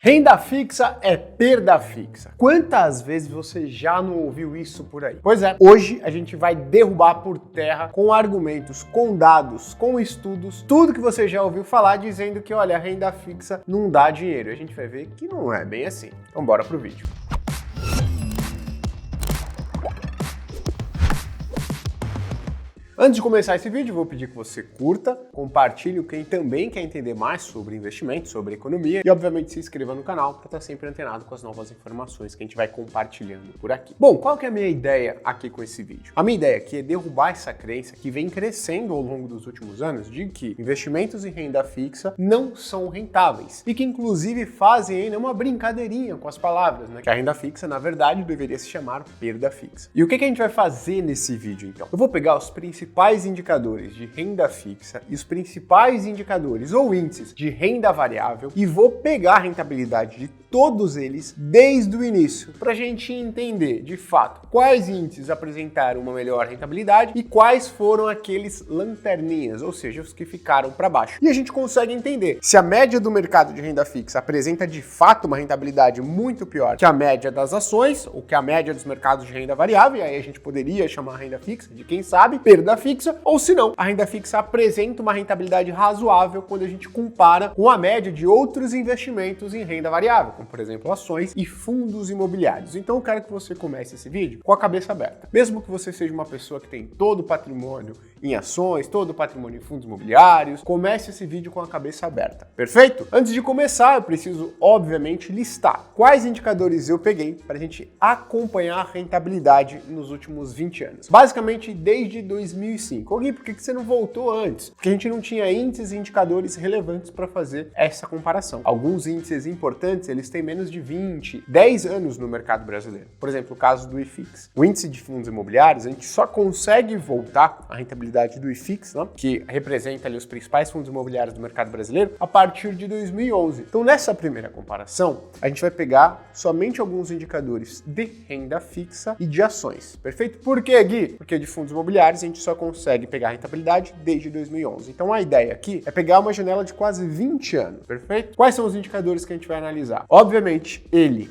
Renda fixa é perda fixa. Quantas vezes você já não ouviu isso por aí? Pois é, hoje a gente vai derrubar por terra com argumentos, com dados, com estudos, tudo que você já ouviu falar dizendo que, olha, a renda fixa não dá dinheiro. E a gente vai ver que não é bem assim. Então bora pro vídeo. Antes de começar esse vídeo, vou pedir que você curta, compartilhe quem também quer entender mais sobre investimento, sobre economia e, obviamente, se inscreva no canal para estar sempre antenado com as novas informações que a gente vai compartilhando por aqui. Bom, qual que é a minha ideia aqui com esse vídeo? A minha ideia aqui é derrubar essa crença que vem crescendo ao longo dos últimos anos de que investimentos em renda fixa não são rentáveis e que, inclusive, fazem ainda uma brincadeirinha com as palavras, né? Que a renda fixa, na verdade, deveria se chamar perda fixa. E o que a gente vai fazer nesse vídeo, então? Eu vou pegar os principais indicadores de renda fixa e os principais indicadores ou índices de renda variável e vou pegar a rentabilidade de todos eles desde o início para a gente entender de fato quais índices apresentaram uma melhor rentabilidade e quais foram aqueles lanterninhas, ou seja, os que ficaram para baixo. E a gente consegue entender se a média do mercado de renda fixa apresenta de fato uma rentabilidade muito pior que a média das ações ou que a média dos mercados de renda variável, e aí a gente poderia chamar a renda fixa de, quem sabe, perda fixa, ou se não, a renda fixa apresenta uma rentabilidade razoável quando a gente compara com a média de outros investimentos em renda variável, como por exemplo ações e fundos imobiliários. Então eu quero que você comece esse vídeo com a cabeça aberta. Mesmo que você seja uma pessoa que tem todo o patrimônio em ações, todo o patrimônio em fundos imobiliários, comece esse vídeo com a cabeça aberta. Perfeito? Antes de começar, eu preciso obviamente listar quais indicadores eu peguei para a gente acompanhar a rentabilidade nos últimos 20 anos. Basicamente desde 2005. Gui, por que você não voltou antes? Porque a gente não tinha índices e indicadores relevantes para fazer essa comparação. Alguns índices importantes, eles têm menos de 20, 10 anos no mercado brasileiro. Por exemplo, o caso do IFIX. O índice de fundos imobiliários, a gente só consegue voltar à rentabilidade do IFIX, né, que representa ali os principais fundos imobiliários do mercado brasileiro, a partir de 2011. Então, nessa primeira comparação, a gente vai pegar somente alguns indicadores de renda fixa e de ações. Perfeito? Por quê, Gui? Porque de fundos imobiliários a gente só consegue pegar a rentabilidade desde 2011. Então, a ideia aqui é pegar uma janela de quase 20 anos. Perfeito? Quais são os indicadores que a gente vai analisar? Obviamente,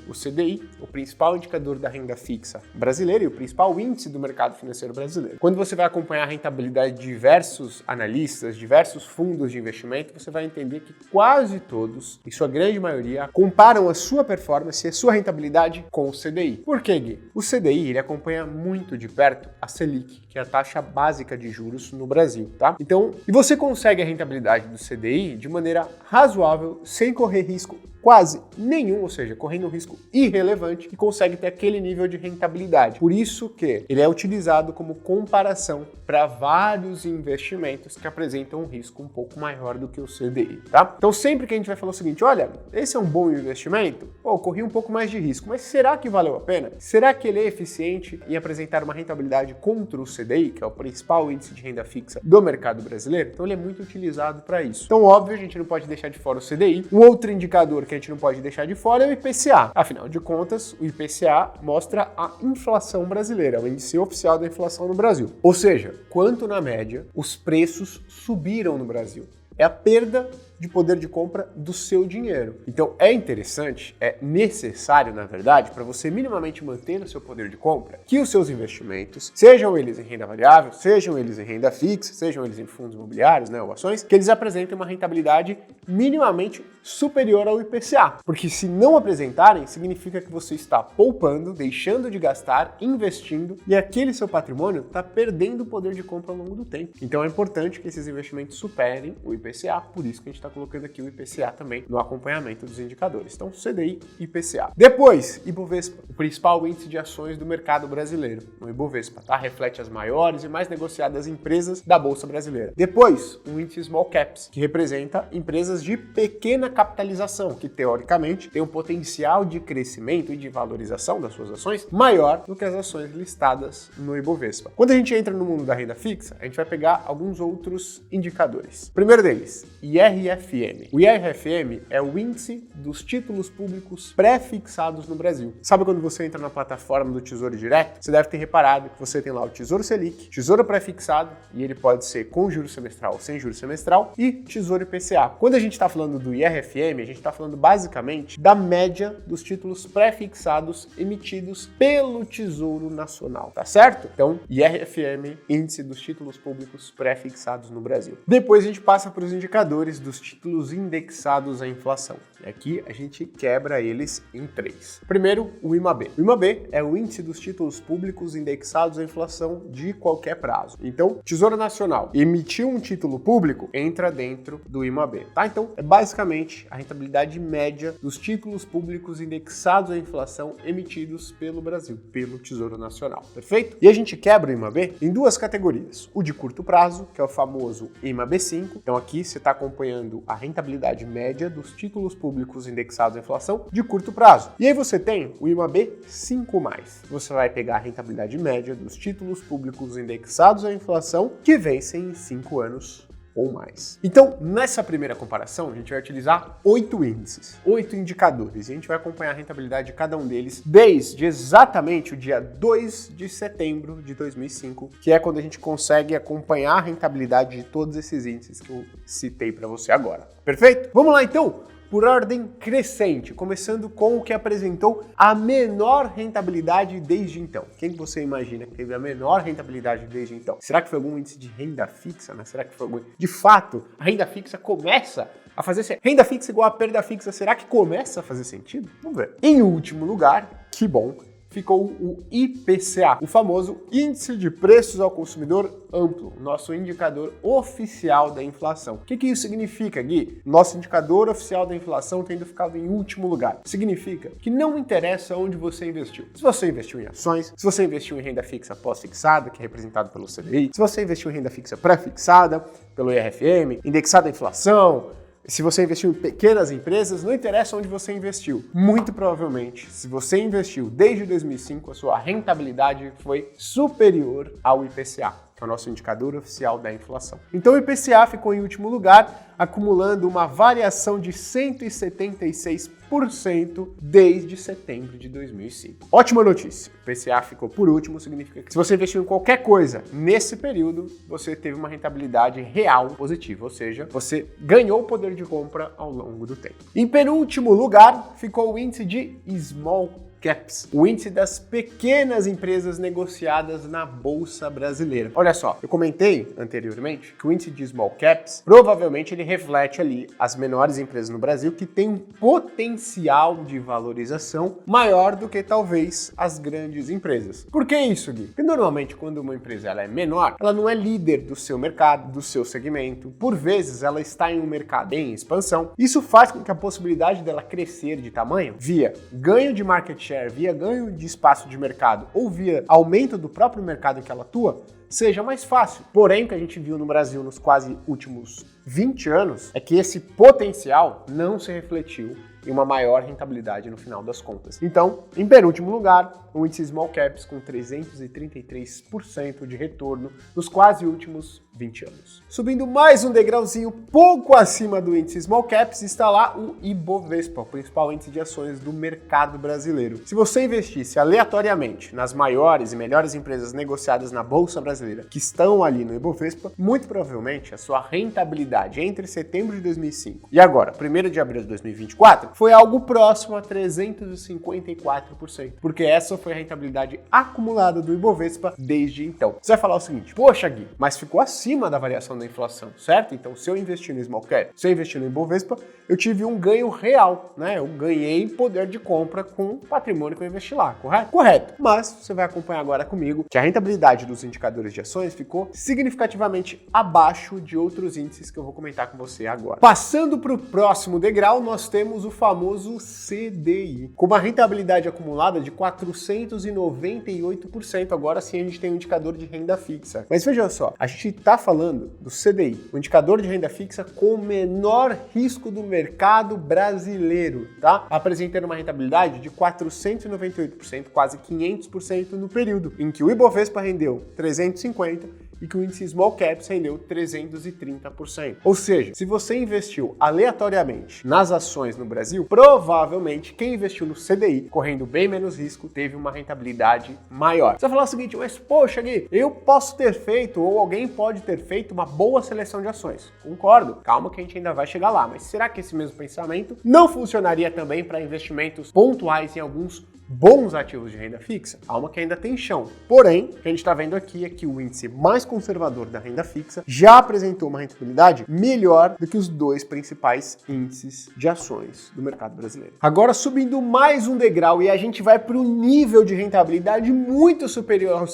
o CDI, o principal indicador da renda fixa brasileira e o principal índice do mercado financeiro brasileiro. Quando você vai acompanhar a rentabilidade de diversos analistas, diversos fundos de investimento, você vai entender que quase todos, em sua grande maioria, comparam a sua performance e a sua rentabilidade com o CDI. Por quê, Gui? O CDI, ele acompanha muito de perto a Selic, que é a taxa básica de juros no Brasil, tá? Então, e você consegue a rentabilidade do CDI de maneira razoável, sem correr risco quase nenhum, ou seja, correndo um risco irrelevante, e consegue ter aquele nível de rentabilidade. Por isso que ele é utilizado como comparação para vários investimentos que apresentam um risco um pouco maior do que o CDI, tá? Então sempre que a gente vai falar o seguinte, olha, esse é um bom investimento, pô, corri um pouco mais de risco, mas será que valeu a pena? Será que ele é eficiente em apresentar uma rentabilidade contra o CDI, que é o principal índice de renda fixa do mercado brasileiro? Então ele é muito utilizado para isso. Então, óbvio, a gente não pode deixar de fora o CDI. Um outro indicador que a gente não pode deixar de fora é o IPCA. Afinal de contas, o IPCA mostra a inflação brasileira, é o índice oficial da inflação no Brasil. Ou seja, quanto na média os preços subiram no Brasil. É a perda de poder de compra do seu dinheiro. Então é interessante, é necessário, na verdade, para você minimamente manter o seu poder de compra, que os seus investimentos, sejam eles em renda variável, sejam eles em renda fixa, sejam eles em fundos imobiliários, né, ou ações, que eles apresentem uma rentabilidade minimamente superior ao IPCA. Porque se não apresentarem, significa que você está poupando, deixando de gastar, investindo, e aquele seu patrimônio está perdendo o poder de compra ao longo do tempo. Então é importante que esses investimentos superem o IPCA, por isso que a gente está colocando aqui o IPCA também no acompanhamento dos indicadores. Então, CDI e IPCA. Depois, Ibovespa, o principal índice de ações do mercado brasileiro. O Ibovespa, tá? Reflete as maiores e mais negociadas empresas da Bolsa Brasileira. Depois, o índice Small Caps, que representa empresas de pequena capitalização, que teoricamente tem um potencial de crescimento e de valorização das suas ações maior do que as ações listadas no Ibovespa. Quando a gente entra no mundo da renda fixa, a gente vai pegar alguns outros indicadores. O primeiro deles, IRS IRFM. O IRFM é o índice dos títulos públicos pré-fixados no Brasil. Sabe quando você entra na plataforma do Tesouro Direto? Você deve ter reparado que você tem lá o Tesouro Selic, Tesouro pré-fixado, e ele pode ser com juros semestral ou sem juros semestral, e Tesouro IPCA. Quando a gente está falando do IRFM, a gente está falando basicamente da média dos títulos pré-fixados emitidos pelo Tesouro Nacional, tá certo? Então, IRFM, índice dos títulos públicos pré-fixados no Brasil. Depois a gente passa para os indicadores dos títulos indexados à inflação. E aqui a gente quebra eles em 3. Primeiro, o IMAB. O IMAB é o índice dos títulos públicos indexados à inflação de qualquer prazo. Então, Tesouro Nacional emitiu um título público, entra dentro do IMAB, tá? Então, é basicamente a rentabilidade média dos títulos públicos indexados à inflação emitidos pelo Brasil, pelo Tesouro Nacional, perfeito? E a gente quebra o IMAB em 2 categorias. O de curto prazo, que é o famoso IMAB5. Então, aqui você está acompanhando a rentabilidade média dos títulos públicos indexados à inflação de curto prazo. E aí você tem o IMAB5+. Você vai pegar a rentabilidade média dos títulos públicos indexados à inflação que vencem em 5 anos ou mais. Então, nessa primeira comparação, a gente vai utilizar 8 índices, 8 indicadores, e a gente vai acompanhar a rentabilidade de cada um deles desde exatamente o dia 2 de setembro de 2005, que é quando a gente consegue acompanhar a rentabilidade de todos esses índices que eu citei para você agora. Perfeito? Vamos lá então! Por ordem crescente, começando com o que apresentou a menor rentabilidade desde então. Quem você imagina que teve a menor rentabilidade desde então? Será que foi algum índice de renda fixa, né? Será que foi algum... De fato, a renda fixa começa a fazer... Renda fixa igual a perda fixa, será que começa a fazer sentido? Vamos ver. Em último lugar, que bom, ficou o IPCA, o famoso Índice de Preços ao Consumidor Amplo, nosso indicador oficial da inflação. O que isso significa, Gui? Nosso indicador oficial da inflação tendo ficado em último lugar. Significa que não interessa onde você investiu. Se você investiu em ações, se você investiu em renda fixa pós-fixada, que é representado pelo CDI, se você investiu em renda fixa pré-fixada, pelo IRFM, indexada à inflação, se você investiu em pequenas empresas, não interessa onde você investiu. Muito provavelmente, se você investiu desde 2005, a sua rentabilidade foi superior ao IPCA, que é o nosso indicador oficial da inflação. Então o IPCA ficou em último lugar, acumulando uma variação de 176% desde setembro de 2005. Ótima notícia! O IPCA ficou por último, significa que se você investiu em qualquer coisa nesse período, você teve uma rentabilidade real positiva, ou seja, você ganhou poder de compra ao longo do tempo. Em penúltimo lugar, ficou o índice de Small Caps, o índice das pequenas empresas negociadas na Bolsa Brasileira. Olha só, eu comentei anteriormente que o índice de Small Caps, provavelmente ele reflete ali as menores empresas no Brasil que têm um potencial de valorização maior do que talvez as grandes empresas. Por que isso, Gui? Porque normalmente quando uma empresa ela é menor, ela não é líder do seu mercado, do seu segmento. Por vezes ela está em um mercado em expansão. Isso faz com que a possibilidade dela crescer de tamanho via ganho de market share, via ganho de espaço de mercado ou via aumento do próprio mercado em que ela atua, seja mais fácil. Porém, o que a gente viu no Brasil nos quase últimos 20 anos é que esse potencial não se refletiu em uma maior rentabilidade no final das contas. Então, em penúltimo lugar, o índice Small Caps com 333% de retorno nos quase últimos 20 anos. Subindo mais um degrauzinho pouco acima do índice Small Caps está lá o Ibovespa, o principal índice de ações do mercado brasileiro. Se você investisse aleatoriamente nas maiores e melhores empresas negociadas na Bolsa Brasileira que estão ali no Ibovespa, muito provavelmente a sua rentabilidade entre setembro de 2005 e agora, 1º de abril de 2024, foi algo próximo a 354%, porque essa foi a rentabilidade acumulada do Ibovespa desde então. Você vai falar o seguinte: poxa, Gui, mas ficou acima da variação da inflação, certo? Então, se eu investir no Small Cap, se eu investir no Ibovespa, eu tive um ganho real, né? Eu ganhei poder de compra com o patrimônio que eu investi lá, correto? Correto. Mas você vai acompanhar agora comigo que a rentabilidade dos indicadores de ações ficou significativamente abaixo de outros índices que eu vou comentar com você agora. Passando para o próximo degrau, nós temos o famoso CDI, com uma rentabilidade acumulada de 498%. Agora sim a gente tem um indicador de renda fixa. Mas veja só, a gente está falando do CDI, o indicador de renda fixa com o menor risco do mercado brasileiro, tá? Apresentando uma rentabilidade de 498%, quase 500% no período em que o Ibovespa rendeu 350% e que o índice Small Caps rendeu 330%. Ou seja, se você investiu aleatoriamente nas ações no Brasil, provavelmente quem investiu no CDI, correndo bem menos risco, teve uma rentabilidade maior. Você vai falar o seguinte, mas poxa Gui, eu posso ter feito, ou alguém pode ter feito uma boa seleção de ações. Concordo, calma que a gente ainda vai chegar lá, mas será que esse mesmo pensamento não funcionaria também para investimentos pontuais em alguns bons ativos de renda fixa? Calma que ainda tem chão. Porém, o que a gente está vendo aqui é que o índice mais conservador da renda fixa já apresentou uma rentabilidade melhor do que os dois principais índices de ações do mercado brasileiro. Agora, subindo mais um degrau e a gente vai para o nível de rentabilidade muito superior ao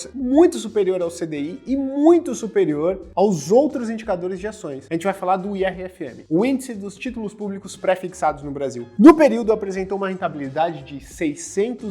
CDI e muito superior aos outros indicadores de ações. A gente vai falar do IRFM, o índice dos títulos públicos pré-fixados no Brasil. No período apresentou uma rentabilidade de 663%,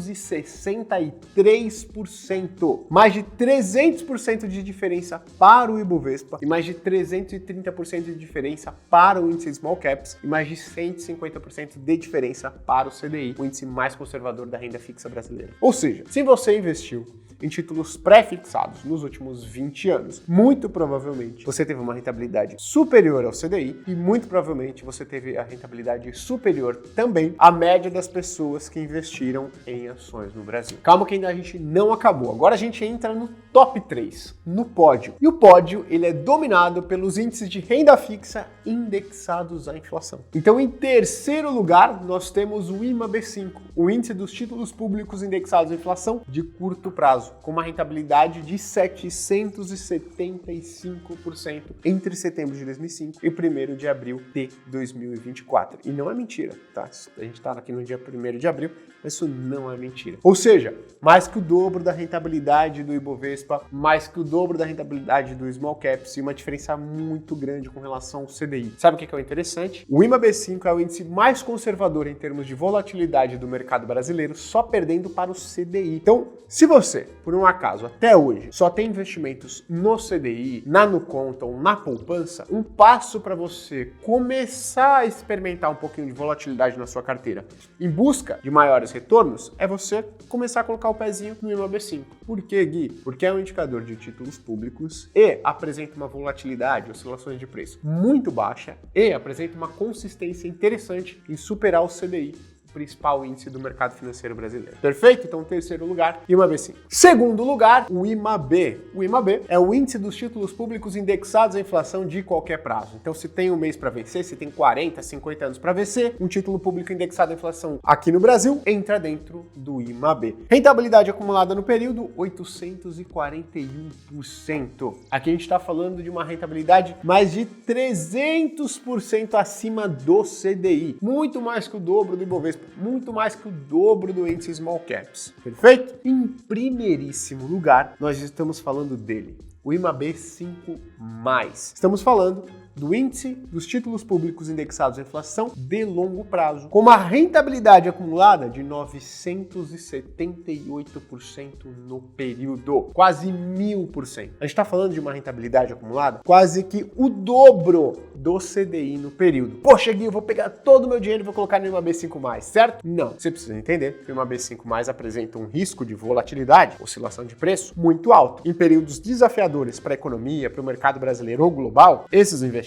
mais de 300% de diferença para o Ibovespa e mais de 330% de diferença para o índice Small Caps e mais de 150% de diferença para o CDI, o índice mais conservador da renda fixa brasileira. Ou seja, se você investiu em títulos pré-fixados nos últimos 20 anos, muito provavelmente você teve uma rentabilidade superior ao CDI e muito provavelmente você teve a rentabilidade superior também à média das pessoas que investiram em ações no Brasil. Calma que ainda a gente não acabou. Agora a gente entra no top 3, no pódio. E o pódio, ele é dominado pelos índices de renda fixa indexados à inflação. Então, em terceiro lugar, nós temos o IMAB5, o índice dos títulos públicos indexados à inflação de curto prazo, com uma rentabilidade de 775% entre setembro de 2005 e 1º de abril de 2024. E não é mentira, tá? A gente está aqui no dia 1º de abril, mas isso não é mentira. Ou seja, mais que o dobro da rentabilidade do Ibovespa, mais que o dobro da rentabilidade do Small Caps e uma diferença muito grande com relação ao CDI. Sabe o que é o interessante? O IMAB5 é o índice mais conservador em termos de volatilidade do mercado brasileiro, só perdendo para o CDI. Então, se você, por um acaso, até hoje, só tem investimentos no CDI, na Nuconta ou na poupança, um passo para você começar a experimentar um pouquinho de volatilidade na sua carteira em busca de maiores retornos é você começar a colocar o pezinho no IMAB5. Por quê, Gui? Porque é um indicador de títulos públicos e apresenta uma volatilidade, oscilações de preço muito baixa e apresenta uma consistência interessante em superar o CDI, principal índice do mercado financeiro brasileiro. Perfeito? Então, terceiro lugar, IMAB5. Segundo lugar, o IMAB. O IMAB é o índice dos títulos públicos indexados à inflação de qualquer prazo. Então, se tem um mês para vencer, se tem 40, 50 anos para vencer, um título público indexado à inflação aqui no Brasil entra dentro do IMAB. Rentabilidade acumulada no período, 841%. Aqui a gente está falando de uma rentabilidade mais de 300% acima do CDI. Muito mais que o dobro do Ibovespa. Muito mais que o dobro do índice Small Caps. Perfeito? Em primeiríssimo lugar, nós estamos falando dele, o IMAB5+. Estamos falando do índice dos títulos públicos indexados à inflação de longo prazo, com uma rentabilidade acumulada de 978% no período, quase 1000%. A gente está falando de uma rentabilidade acumulada quase que o dobro do CDI no período. Poxa, Gui, eu vou pegar todo o meu dinheiro e vou colocar no IMAB5+, certo? Não. Você precisa entender que o IMAB5+ apresenta um risco de volatilidade, oscilação de preço, muito alto. Em períodos desafiadores para a economia, para o mercado brasileiro ou global, esses investimentos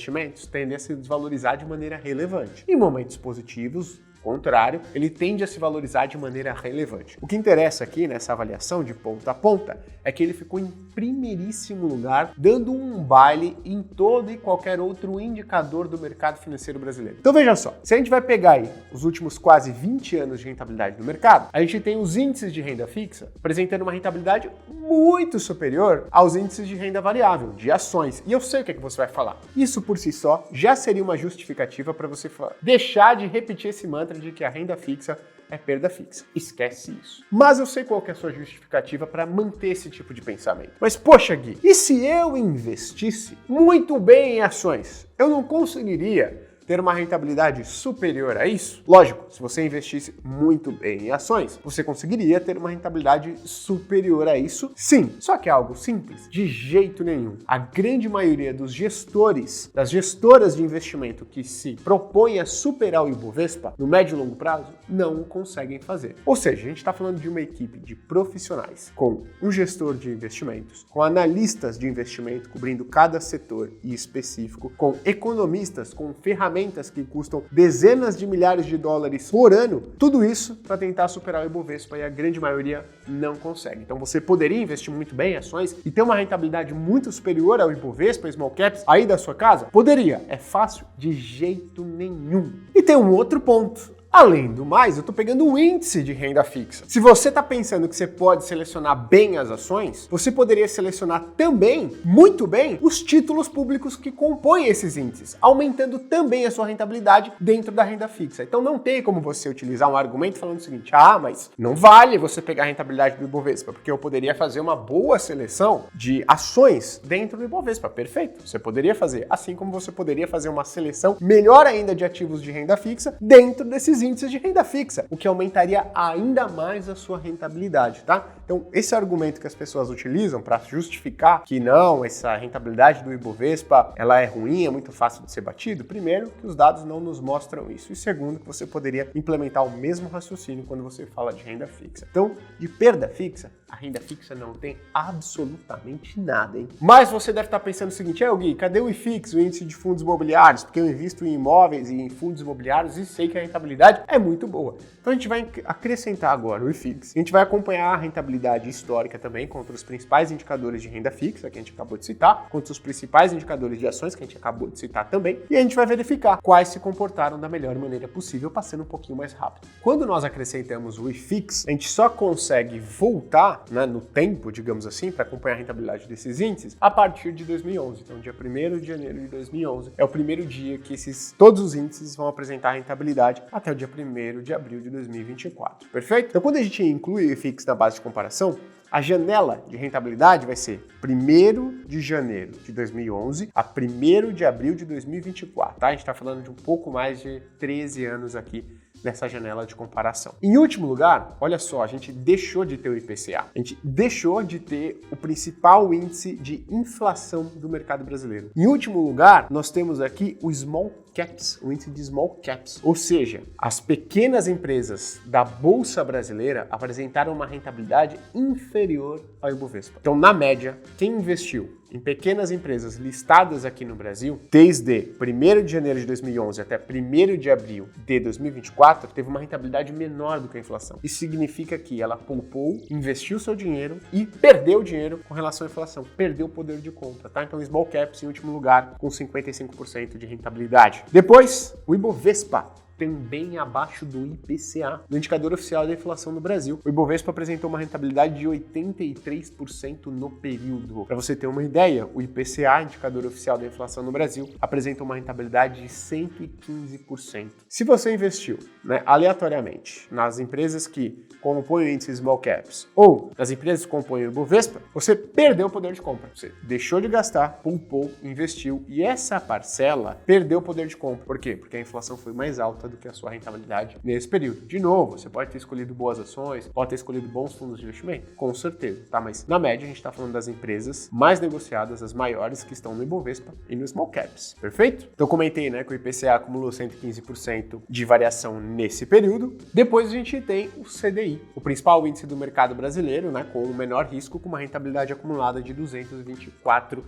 tendem a se desvalorizar de maneira relevante. Em momentos positivos, contrário, ele tende a se valorizar de maneira relevante. O que interessa aqui nessa avaliação de ponta a ponta é que ele ficou em primeiríssimo lugar, dando um baile em todo e qualquer outro indicador do mercado financeiro brasileiro. Então veja só, se a gente vai pegar aí os últimos quase 20 anos de rentabilidade do mercado, a gente tem os índices de renda fixa apresentando uma rentabilidade muito superior aos índices de renda variável, de ações. E eu sei o que é que você vai falar. Isso por si só já seria uma justificativa para você deixar de repetir esse mantra de que a renda fixa é perda fixa. Esquece isso. Mas eu sei qual que é a sua justificativa para manter esse tipo de pensamento. Mas poxa, Gui, e se eu investisse muito bem em ações, eu não conseguiria ter uma rentabilidade superior a isso? Lógico, se você investisse muito bem em ações, você conseguiria ter uma rentabilidade superior a isso, sim. Só que é algo simples? De jeito nenhum. A grande maioria dos gestores, das gestoras de investimento que se propõem a superar o Ibovespa no médio e longo prazo, não o conseguem fazer. Ou seja, a gente está falando de uma equipe de profissionais com um gestor de investimentos, com analistas de investimento cobrindo cada setor e específico, com economistas, com ferramentas que custam dezenas de milhares de dólares por ano, tudo isso para tentar superar o Ibovespa, e a grande maioria não consegue. Então você poderia investir muito bem em ações e ter uma rentabilidade muito superior ao Ibovespa, Small Caps, aí da sua casa? Poderia. É fácil? De jeito nenhum. E tem um outro ponto. Além do mais, eu estou pegando o índice de renda fixa. Se você está pensando que você pode selecionar bem as ações, você poderia selecionar também, muito bem, os títulos públicos que compõem esses índices, aumentando também a sua rentabilidade dentro da renda fixa. Então não tem como você utilizar um argumento falando o seguinte: mas não vale você pegar a rentabilidade do Ibovespa, porque eu poderia fazer uma boa seleção de ações dentro do Ibovespa. Perfeito, você poderia fazer, assim como você poderia fazer uma seleção melhor ainda de ativos de renda fixa dentro desses índices de renda fixa, o que aumentaria ainda mais a sua rentabilidade, tá? Então, esse argumento que as pessoas utilizam para justificar que não, essa rentabilidade do Ibovespa, ela é ruim, é muito fácil de ser batido, primeiro, que os dados não nos mostram isso, e segundo, que você poderia implementar o mesmo raciocínio quando você fala de renda fixa. Então, de perda fixa, a renda fixa não tem absolutamente nada, hein? Mas você deve estar pensando o seguinte: Gui, cadê o IFIX, o índice de fundos imobiliários? Porque eu invisto em imóveis e em fundos imobiliários e sei que a rentabilidade é muito boa. Então a gente vai acrescentar agora o IFIX. A gente vai acompanhar a rentabilidade histórica também contra os principais indicadores de renda fixa que a gente acabou de citar, contra os principais indicadores de ações que a gente acabou de citar também, e a gente vai verificar quais se comportaram da melhor maneira possível, passando um pouquinho mais rápido. Quando nós acrescentamos o IFIX, a gente só consegue voltar, né, no tempo, digamos assim, para acompanhar a rentabilidade desses índices a partir de 2011. Então, dia 1º de janeiro de 2011 é o primeiro dia que todos os índices vão apresentar rentabilidade até o dia 1º de abril de 2024. Perfeito? Então, quando a gente inclui o IFIX na base de comparação, a janela de rentabilidade vai ser 1º de janeiro de 2011 a 1º de abril de 2024, tá? A gente está falando de um pouco mais de 13 anos aqui nessa janela de comparação. Em último lugar, olha só, a gente deixou de ter o IPCA. A gente deixou de ter o principal índice de inflação do mercado brasileiro. Em último lugar, nós temos aqui o Small Caps, o índice de Small Caps. Ou seja, as pequenas empresas da Bolsa Brasileira apresentaram uma rentabilidade inferior ao Ibovespa. Então, na média, quem investiu em pequenas empresas listadas aqui no Brasil, desde 1º de janeiro de 2011 até 1º de abril de 2024, teve uma rentabilidade menor do que a inflação. Isso significa que ela poupou, investiu seu dinheiro e perdeu dinheiro com relação à inflação. Perdeu o poder de compra, tá? Então, Small Caps em último lugar, com 55% de rentabilidade. Depois, o Ibovespa, também abaixo do IPCA, do indicador oficial da inflação no Brasil. O Ibovespa apresentou uma rentabilidade de 83% no período. Para você ter uma ideia, o IPCA, indicador oficial da inflação no Brasil, apresenta uma rentabilidade de 115%. Se você investiu, aleatoriamente nas empresas que compõem o índice Small Caps ou nas empresas que compõem o Ibovespa, você perdeu o poder de compra. Você deixou de gastar, poupou, investiu, e essa parcela perdeu o poder de compra. Por quê? Porque a inflação foi mais alta do que a sua rentabilidade nesse período. De novo, você pode ter escolhido boas ações, pode ter escolhido bons fundos de investimento, com certeza, tá? Mas na média a gente está falando das empresas mais negociadas, as maiores que estão no Ibovespa e no Small Caps, perfeito? Então eu comentei, que o IPCA acumulou 115% de variação nesse período. Depois a gente tem o CDI, o principal índice do mercado brasileiro, com o menor risco, com uma rentabilidade acumulada de 224%.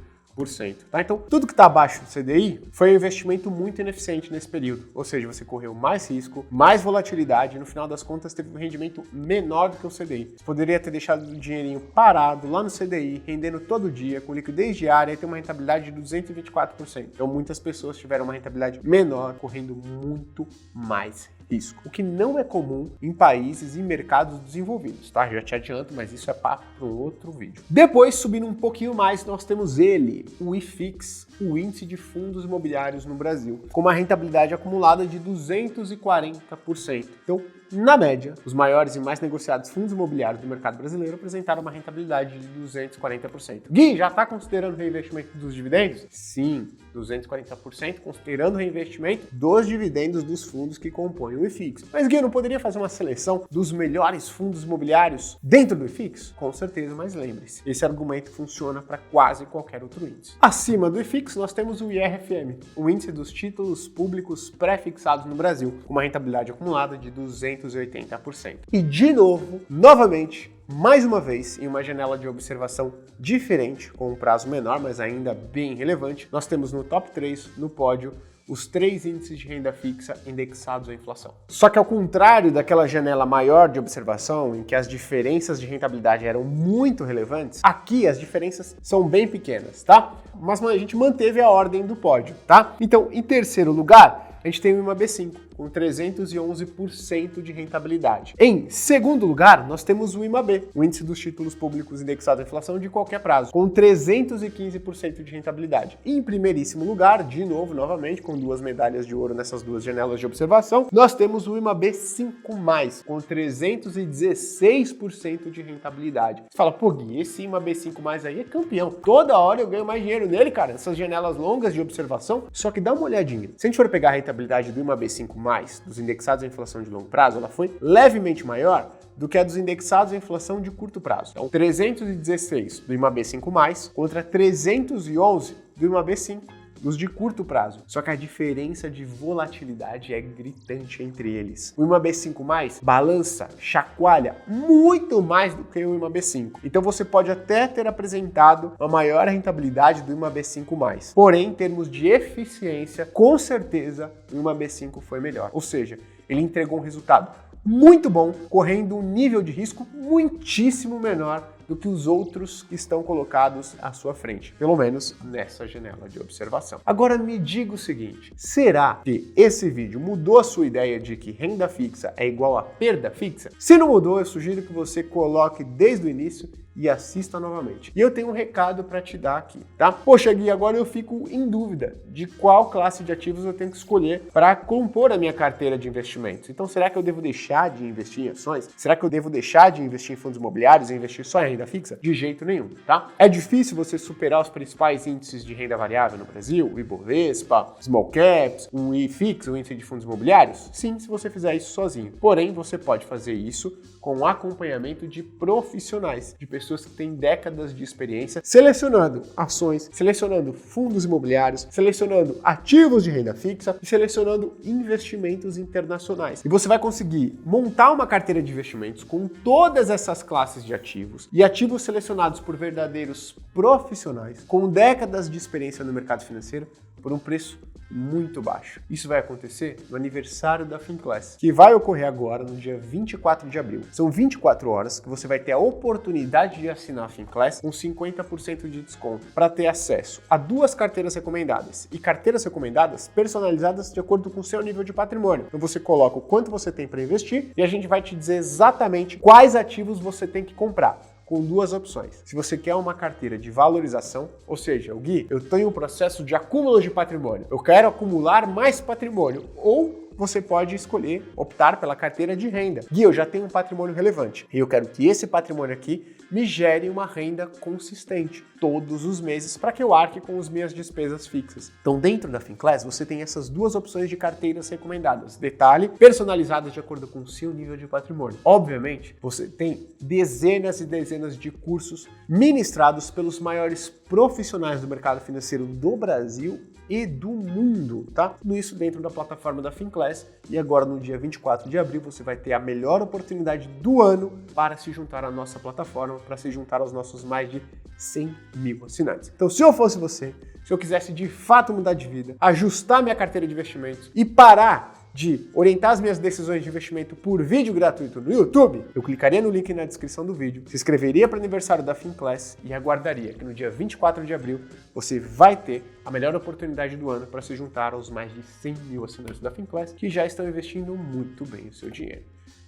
Tá? Então, tudo que está abaixo do CDI foi um investimento muito ineficiente nesse período. Ou seja, você correu mais risco, mais volatilidade e no final das contas teve um rendimento menor do que o CDI. Você poderia ter deixado o dinheirinho parado lá no CDI, rendendo todo dia, com liquidez diária e ter uma rentabilidade de 224%. Então, muitas pessoas tiveram uma rentabilidade menor, correndo muito mais risco, o que não é comum em países e mercados desenvolvidos, tá? Já te adianto, mas isso é papo para um outro vídeo. Depois, subindo um pouquinho mais, nós temos ele, o IFIX, o índice de fundos imobiliários no Brasil, com uma rentabilidade acumulada de 240%. Então, na média, os maiores e mais negociados fundos imobiliários do mercado brasileiro apresentaram uma rentabilidade de 240%. Gui, já está considerando o reinvestimento dos dividendos? Sim, 240%, considerando o reinvestimento dos dividendos dos fundos que compõem o IFIX. Mas, Gui, eu não poderia fazer uma seleção dos melhores fundos imobiliários dentro do IFIX? Com certeza, mas lembre-se, esse argumento funciona para quase qualquer outro índice. Acima do IFIX, nós temos o IRFM, o índice dos títulos públicos pré-fixados no Brasil, com uma rentabilidade acumulada de 280%. E, de novo, novamente, mais uma vez, em uma janela de observação diferente, com um prazo menor, mas ainda bem relevante, nós temos no top 3, no pódio, os 3 índices de renda fixa indexados à inflação. Só que ao contrário daquela janela maior de observação, em que as diferenças de rentabilidade eram muito relevantes, aqui as diferenças são bem pequenas, tá? Mas a gente manteve a ordem do pódio, tá? Então, em terceiro lugar, a gente tem o IMAB5, com 311% de rentabilidade. Em segundo lugar, nós temos o IMAB, o índice dos títulos públicos indexado à inflação de qualquer prazo, com 315% de rentabilidade. E em primeiríssimo lugar, de novo, novamente, com 2 medalhas de ouro nessas 2 janelas de observação, nós temos o IMAB5+, com 316% de rentabilidade. Você fala, pô, Gui, esse IMAB5+, aí é campeão. Toda hora eu ganho mais dinheiro nele, cara, nessas janelas longas de observação. Só que dá uma olhadinha. Se a gente for pegar a rentabilidade do IMAB5+, dos indexados à inflação de longo prazo, ela foi levemente maior do que a dos indexados à inflação de curto prazo. Então, 316 do IMAB5+, contra 311 do IMAB5, dos de curto prazo. Só que a diferença de volatilidade é gritante entre eles. O IMAB5+, balança, chacoalha muito mais do que o IMAB5. Então você pode até ter apresentado uma maior rentabilidade do IMAB5+. Porém, em termos de eficiência, com certeza o IMAB5 foi melhor. Ou seja, ele entregou um resultado muito bom, correndo um nível de risco muitíssimo menor do que os outros que estão colocados à sua frente, pelo menos nessa janela de observação. Agora me diga o seguinte, será que esse vídeo mudou a sua ideia de que renda fixa é igual a perda fixa? Se não mudou, eu sugiro que você coloque desde o início e assista novamente. E eu tenho um recado para te dar aqui, tá? Poxa, Gui, agora eu fico em dúvida de qual classe de ativos eu tenho que escolher para compor a minha carteira de investimentos. Então, será que eu devo deixar de investir em ações? Será que eu devo deixar de investir em fundos imobiliários e investir só em renda fixa? De jeito nenhum, tá? É difícil você superar os principais índices de renda variável no Brasil, o Ibovespa, Small Caps, um IFIX, o índice de fundos imobiliários? Sim, se você fizer isso sozinho. Porém, você pode fazer isso com acompanhamento de profissionais, de pessoas que têm décadas de experiência selecionando ações, selecionando fundos imobiliários, selecionando ativos de renda fixa e selecionando investimentos internacionais. E você vai conseguir montar uma carteira de investimentos com todas essas classes de ativos e ativos selecionados por verdadeiros profissionais com décadas de experiência no mercado financeiro por um preço muito baixo. Isso vai acontecer no aniversário da Finclass, que vai ocorrer agora no dia 24 de abril. São 24 horas que você vai ter a oportunidade de assinar a Finclass com 50% de desconto para ter acesso a 2 carteiras recomendadas e carteiras recomendadas personalizadas de acordo com o seu nível de patrimônio. Então você coloca o quanto você tem para investir e a gente vai te dizer exatamente quais ativos você tem que comprar, com 2 opções. Se você quer uma carteira de valorização, ou seja, o Gui, eu tenho um processo de acúmulo de patrimônio, eu quero acumular mais patrimônio, ou você pode escolher optar pela carteira de renda. Gui, eu já tenho um patrimônio relevante e eu quero que esse patrimônio aqui me gere uma renda consistente todos os meses para que eu arque com as minhas despesas fixas. Então, dentro da Finclass, você tem essas 2 opções de carteiras recomendadas. Detalhe, personalizadas de acordo com o seu nível de patrimônio. Obviamente, você tem dezenas e dezenas de cursos ministrados pelos maiores profissionais do mercado financeiro do Brasil e do mundo, tá? Tudo isso dentro da plataforma da Finclass. E agora, no dia 24 de abril, você vai ter a melhor oportunidade do ano para se juntar à nossa plataforma, para se juntar aos nossos mais de 100 mil assinantes. Então, se eu fosse você, se eu quisesse de fato mudar de vida, ajustar minha carteira de investimentos e parar de orientar as minhas decisões de investimento por vídeo gratuito no YouTube, eu clicaria no link na descrição do vídeo, se inscreveria para o aniversário da Finclass e aguardaria que no dia 24 de abril você vai ter a melhor oportunidade do ano para se juntar aos mais de 100 mil assinantes da Finclass que já estão investindo muito bem o seu dinheiro.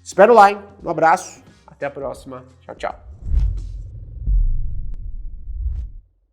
Espero lá, hein? Um abraço, até a próxima, tchau, tchau.